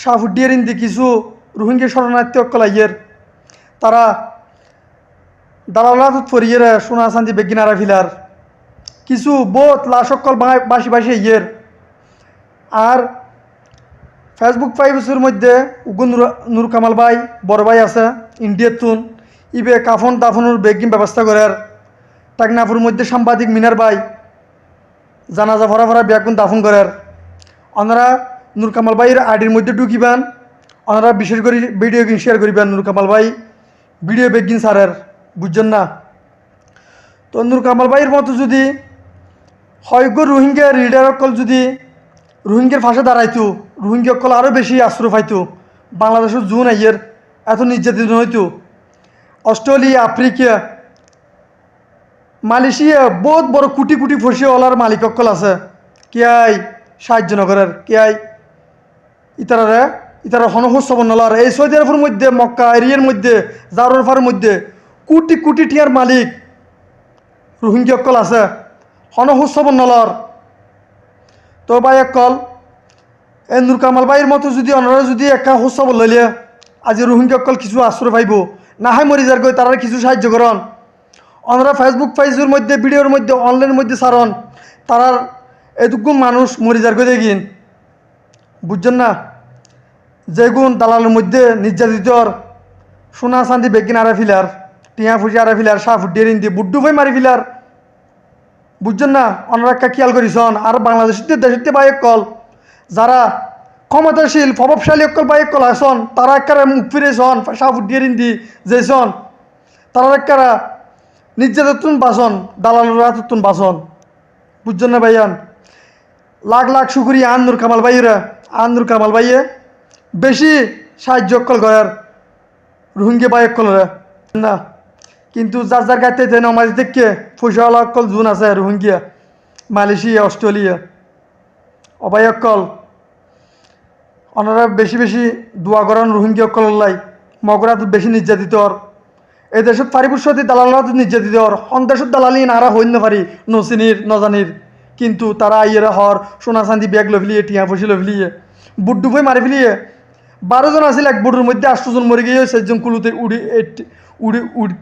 শাহফুদ্দিয়ার ইন্দি কিছু রোহিঙ্গা শরণার্থী অকল আইয়ের তারা দালালাত ফরিয়ের সোনা চান্দি বেগিনারা ফিলার কিছু বহুত লাশ অকল বাসি বাসি ইয়ের আর ফেসবুক ফাইভের মধ্যে উগুন নূর কামাল ভাই বড় ভাই আছে ইন্ডিয়ার তুন ইবে কাফন দাফনের বেগিন ব্যবস্থা করার টাকনাফুর মধ্যে সাংবাদিক মিনার ভাই জানাজা ভরা ভরা বেগুন দাফন করার ওনারা নূর কামাল ভাইয়ের আইডির মধ্যে ঢুকিবেন ওনারা বিশেষ করে ভিডিও গিন শেয়ার করিবেন নূর কামাল ভাই ভিডিও বেগিন সারের বুঝছেন না। তো নূর কামাল ভাইয়ের মতো যদি হয়গ রোহিঙ্গা রিডার অকল যদি রোহিঙ্গার ফাঁসে দাঁড়াইতো রোহিঙ্গা অকল আরও বেশি আশ্রয় পাইতো বাংলাদেশের জুন আইয়ের এত নির্যাতিত হইতো। অস্ট্রেলিয়া আফ্রিকা মালয়েশিয়া বহুত বড় কোটি কোটি ফসিওয়ালার মালিক অকল আছে কে আই সাহায্য নগরের কে আই ইতারা হনহস্যবন নলার এই সৌদি আরবের মধ্যে মক্কা এরিয়ার মধ্যে জারোরফার মধ্যে কোটি কোটি টিয়ার মালিক রোহিঙ্গা অকল আছে হনহস্যবন নলার। তো ভাই অকল এ নূর কামাল ভাইয়ের মতো যদি ওনারা যদি একা হোসবল লইলে আজি রোহিঙ্গা অকল কিছু আশ্রয় পাইব না হয় মরি যার গই তারা কিছু সাহায্য করন ওনারা ফেসবুক পেজের মধ্যে ভিডিওর মধ্যে অনলাইনের মধ্যে সারন তারার এটুকু মানুষ মরি যার গই দেখিন বুঝছেন না। যেগুন দালালের মধ্যে নির্যাতিতর সোনা চান্দি বেগিন আরা ফিলার টিয়া ফুসি আরা ফিলার শাহফুদ্দিয়ার ইন্দি বুড্ডু ভাই মারি ফিলার বুঝছেন না। ওনারা একটা খেয়াল করিছন আর বাংলাদেশের দেশের বাইক কল যারা ক্ষমতাশীল প্রভাবশালী অকল বাইক কল আসন তারা একটা মুখ ফিরেছন শাহফুদ্দিয়ার ইন্দি যেছন তারা একটা নির্যাতন বাসন দালালরা তুন বাসন বুঝছেন না ভাইয়ান। লাখ লাখ শুকুরিয়া আন্নুর কামাল ভাইয়েরা আন্নুর কামাল ভাইয়ে বেশি সাহায্য অকল করার রোহিঙ্গা বাইক কলরা না কিন্তু যার যার গাইতে দেন আমাদের দেখে পয়সাওয়ালা অকল জুন আছে রোহিঙ্গিয়া মালয়েশিয়া অস্ট্রেলিয়া অবাই অকল ওনারা বেশি বেশি দোয়া করেন রোহিঙ্গা অকল লাই মগরা তো বেশি নির্যাতিত হর এই দেশত পারিপুর সতী দালালরা তো নির্যাতিত হর সন্দেশত দালালি নারা হইন না পারি নচিনির নজানির কিন্তু তারা আইয়েরা হর সোনা চান্দি ব্যাগ লফিলিয়ে টিয়া ফসি লফিলিয়ে বুট ডুফে মারি ফেলিয়ে 12 জন আছিল এক বুটের মধ্যে 8 জন মরে গিয়ে 6 জন কুলুতে উড়ি উড়তে